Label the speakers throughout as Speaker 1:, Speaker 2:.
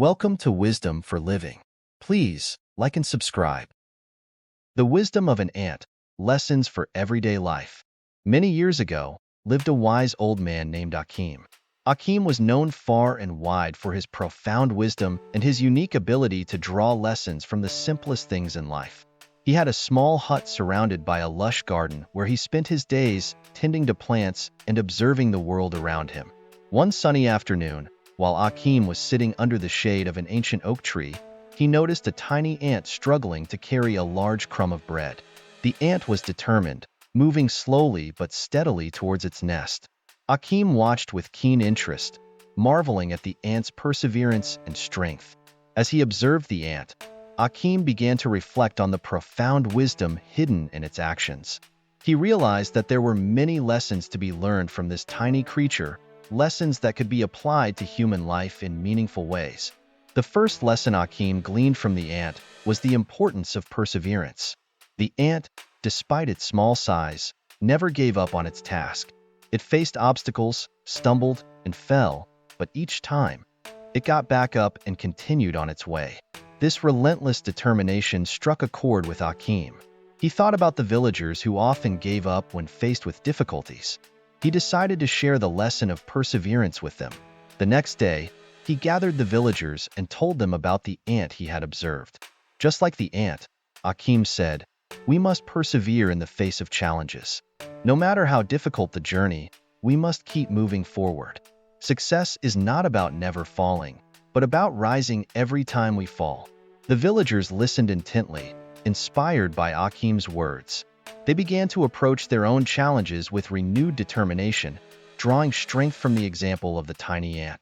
Speaker 1: Welcome to Wisdom for Living. Please like and subscribe. The wisdom of an ant, lessons for everyday life. Many years ago, lived a wise old man named Akim. Akim was known far and wide for his profound wisdom and his unique ability to draw lessons from the simplest things in life. He had a small hut surrounded by a lush garden where he spent his days tending to plants and observing the world around him. One sunny afternoon, while Akim was sitting under the shade of an ancient oak tree, he noticed a tiny ant struggling to carry a large crumb of bread. The ant was determined, moving slowly but steadily towards its nest. Akim watched with keen interest, marveling at the ant's perseverance and strength. As he observed the ant, Akim began to reflect on the profound wisdom hidden in its actions. He realized that there were many lessons to be learned from this tiny creature, lessons that could be applied to human life in meaningful ways. The first lesson Akim gleaned from the ant was the importance of perseverance. The ant, despite its small size, never gave up on its task. It faced obstacles, stumbled, and fell, but each time, it got back up and continued on its way. This relentless determination struck a chord with Akim. He thought about the villagers who often gave up when faced with difficulties. He decided to share the lesson of perseverance with them. The next day, he gathered the villagers and told them about the ant he had observed. Just like the ant, Akim said, "We must persevere in the face of challenges. No matter how difficult the journey, we must keep moving forward. Success is not about never falling, but about rising every time we fall." The villagers listened intently, inspired by Akim's words. They began to approach their own challenges with renewed determination, drawing strength from the example of the tiny ant.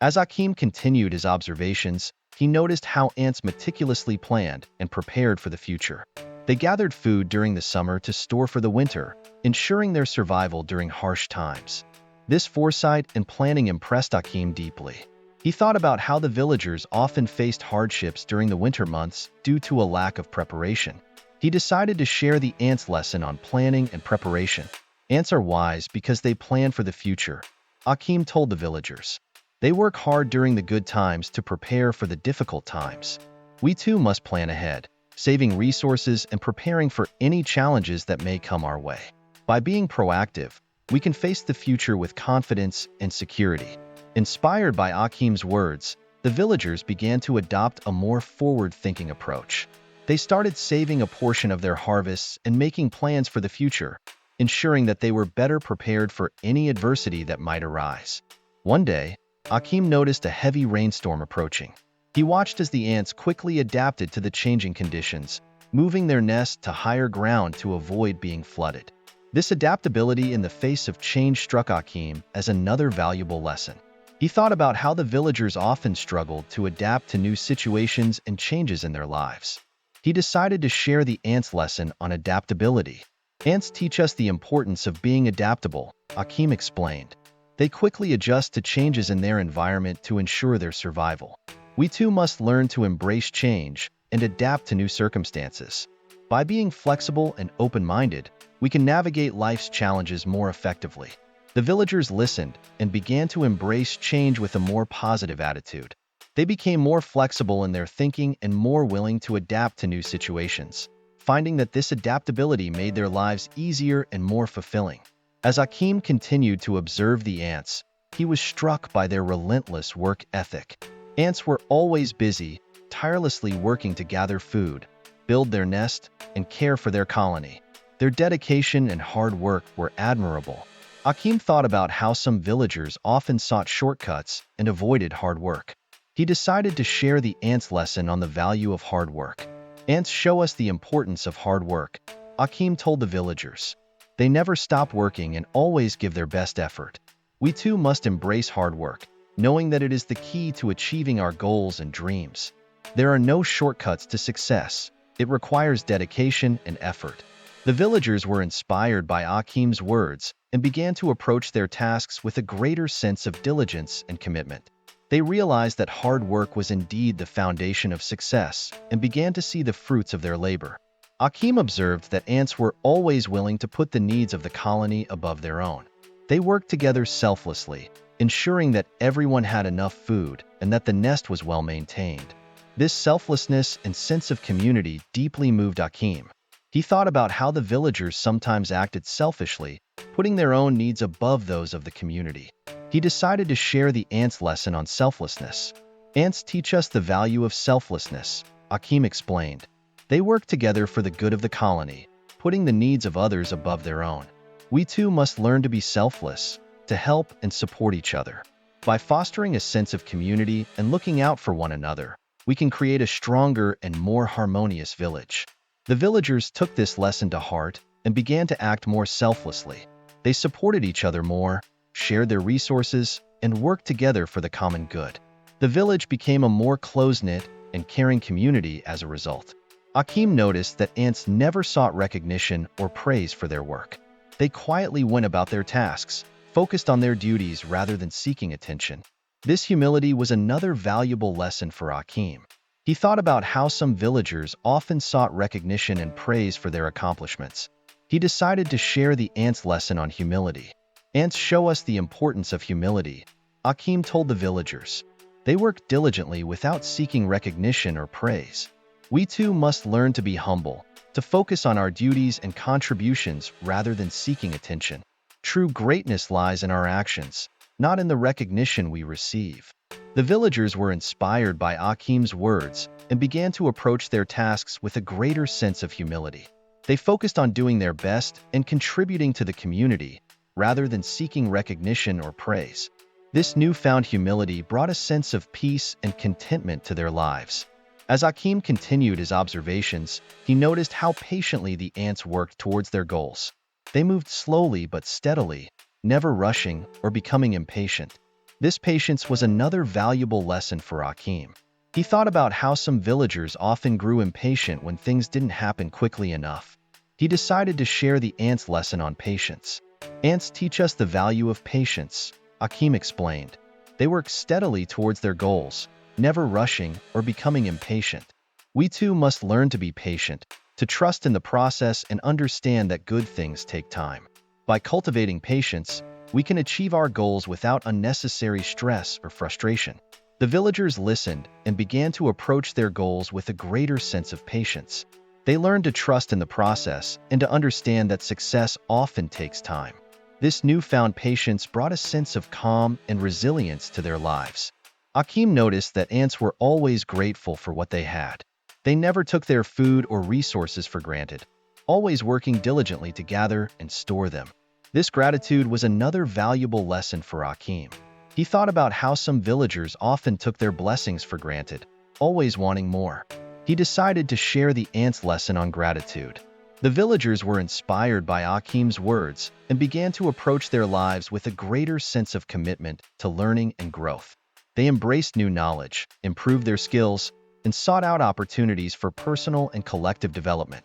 Speaker 1: As Akim continued his observations, he noticed how ants meticulously planned and prepared for the future. They gathered food during the summer to store for the winter, ensuring their survival during harsh times. This foresight and planning impressed Akim deeply. He thought about how the villagers often faced hardships during the winter months due to a lack of preparation. He decided to share the ants' lesson on planning and preparation. Ants are wise because they plan for the future, Akim told the villagers. They work hard during the good times to prepare for the difficult times. We too must plan ahead, saving resources and preparing for any challenges that may come our way. By being proactive, we can face the future with confidence and security. Inspired by Akim's words, the villagers began to adopt a more forward-thinking approach. They started saving a portion of their harvests and making plans for the future, ensuring that they were better prepared for any adversity that might arise. One day, Akim noticed a heavy rainstorm approaching. He watched as the ants quickly adapted to the changing conditions, moving their nest to higher ground to avoid being flooded. This adaptability in the face of change struck Akim as another valuable lesson. He thought about how the villagers often struggled to adapt to new situations and changes in their lives. He decided to share the ants' lesson on adaptability. Ants teach us the importance of being adaptable, Akim explained. They quickly adjust to changes in their environment to ensure their survival. We too must learn to embrace change and adapt to new circumstances. By being flexible and open-minded, we can navigate life's challenges more effectively. The villagers listened and began to embrace change with a more positive attitude. They became more flexible in their thinking and more willing to adapt to new situations, finding that this adaptability made their lives easier and more fulfilling. As Akim continued to observe the ants, he was struck by their relentless work ethic. Ants were always busy, tirelessly working to gather food, build their nest, and care for their colony. Their dedication and hard work were admirable. Akim thought about how some villagers often sought shortcuts and avoided hard work. He decided to share the ants' lesson on the value of hard work. Ants show us the importance of hard work, Akim told the villagers. They never stop working and always give their best effort. We too must embrace hard work, knowing that it is the key to achieving our goals and dreams. There are no shortcuts to success. It requires dedication and effort. The villagers were inspired by Akim's words and began to approach their tasks with a greater sense of diligence and commitment. They realized that hard work was indeed the foundation of success and began to see the fruits of their labor. Akim observed that ants were always willing to put the needs of the colony above their own. They worked together selflessly, ensuring that everyone had enough food and that the nest was well maintained. This selflessness and sense of community deeply moved Akim. He thought about how the villagers sometimes acted selfishly, putting their own needs above those of the community. He decided to share the ants' lesson on selflessness. Ants teach us the value of selflessness, Akim explained. They work together for the good of the colony, putting the needs of others above their own. We too must learn to be selfless, to help and support each other. By fostering a sense of community and looking out for one another, we can create a stronger and more harmonious village. The villagers took this lesson to heart and began to act more selflessly. They supported each other more, shared their resources, and worked together for the common good. The village became a more close-knit and caring community as a result. Akim noticed that ants never sought recognition or praise for their work. They quietly went about their tasks, focused on their duties rather than seeking attention. This humility was another valuable lesson for Akim. He thought about how some villagers often sought recognition and praise for their accomplishments. He decided to share the ants' lesson on humility. Ants show us the importance of humility, Akim told the villagers. They work diligently without seeking recognition or praise. We too must learn to be humble, to focus on our duties and contributions rather than seeking attention. True greatness lies in our actions, not in the recognition we receive. The villagers were inspired by Akim's words and began to approach their tasks with a greater sense of humility. They focused on doing their best and contributing to the community, rather than seeking recognition or praise. This newfound humility brought a sense of peace and contentment to their lives. As Akim continued his observations, he noticed how patiently the ants worked towards their goals. They moved slowly but steadily, never rushing or becoming impatient. This patience was another valuable lesson for Akim. He thought about how some villagers often grew impatient when things didn't happen quickly enough. He decided to share the ants' lesson on patience. Ants teach us the value of patience, Akim explained. They work steadily towards their goals, never rushing or becoming impatient. We too must learn to be patient, to trust in the process and understand that good things take time. By cultivating patience, we can achieve our goals without unnecessary stress or frustration. The villagers listened and began to approach their goals with a greater sense of patience. They learned to trust in the process and to understand that success often takes time. This newfound patience brought a sense of calm and resilience to their lives. Akim noticed that ants were always grateful for what they had. They never took their food or resources for granted, always working diligently to gather and store them. This gratitude was another valuable lesson for Akim. He thought about how some villagers often took their blessings for granted, always wanting more. He decided to share the ants' lesson on gratitude. The villagers were inspired by Akim's words and began to approach their lives with a greater sense of commitment to learning and growth. They embraced new knowledge, improved their skills, and sought out opportunities for personal and collective development.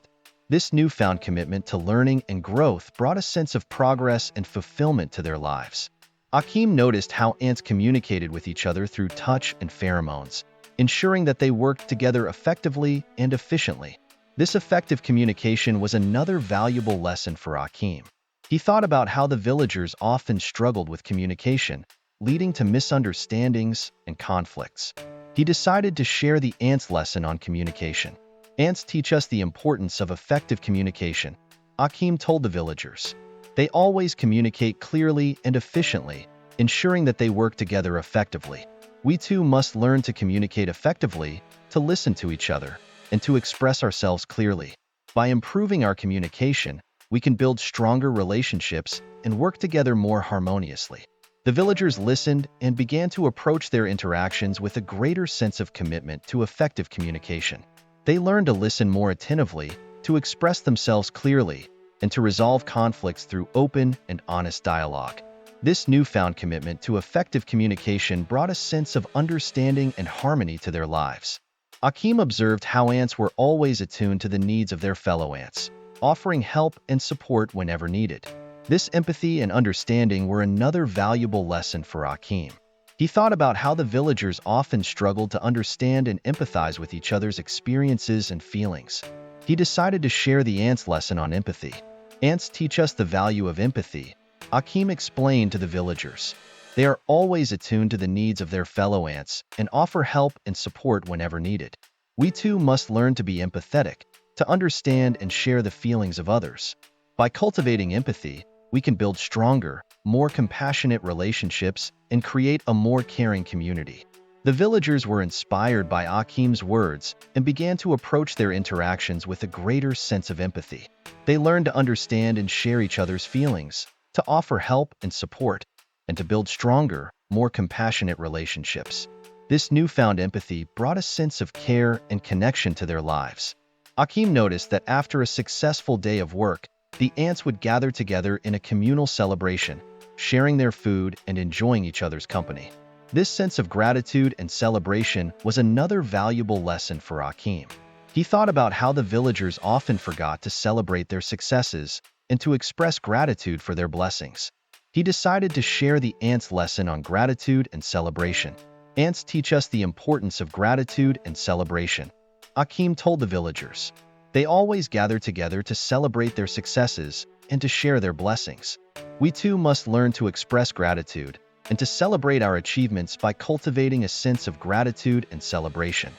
Speaker 1: This newfound commitment to learning and growth brought a sense of progress and fulfillment to their lives. Akim noticed how ants communicated with each other through touch and pheromones, ensuring that they worked together effectively and efficiently. This effective communication was another valuable lesson for Akim. He thought about how the villagers often struggled with communication, leading to misunderstandings and conflicts. He decided to share the ants' lesson on communication. Ants teach us the importance of effective communication, Akim told the villagers. They always communicate clearly and efficiently, ensuring that they work together effectively. We too must learn to communicate effectively, to listen to each other, and to express ourselves clearly. By improving our communication, we can build stronger relationships and work together more harmoniously. The villagers listened and began to approach their interactions with a greater sense of commitment to effective communication. They learned to listen more attentively, to express themselves clearly, and to resolve conflicts through open and honest dialogue. This newfound commitment to effective communication brought a sense of understanding and harmony to their lives. Akim observed how ants were always attuned to the needs of their fellow ants, offering help and support whenever needed. This empathy and understanding were another valuable lesson for Akim. He thought about how the villagers often struggled to understand and empathize with each other's experiences and feelings. He decided to share the ants' lesson on empathy. Ants teach us the value of empathy, Akim explained to the villagers. They are always attuned to the needs of their fellow ants and offer help and support whenever needed. We too must learn to be empathetic, to understand and share the feelings of others. By cultivating empathy, we can build stronger, more compassionate relationships and create a more caring community. The villagers were inspired by Akim's words and began to approach their interactions with a greater sense of empathy. They learned to understand and share each other's feelings, to offer help and support, and to build stronger, more compassionate relationships. This newfound empathy brought a sense of care and connection to their lives. Akim noticed that after a successful day of work, the ants would gather together in a communal celebration, sharing their food and enjoying each other's company. This sense of gratitude and celebration was another valuable lesson for Akim. He thought about how the villagers often forgot to celebrate their successes and to express gratitude for their blessings. He decided to share the ants' lesson on gratitude and celebration. Ants teach us the importance of gratitude and celebration, Akim told the villagers. They always gather together to celebrate their successes and to share their blessings. We too must learn to express gratitude and to celebrate our achievements by cultivating a sense of gratitude and celebration.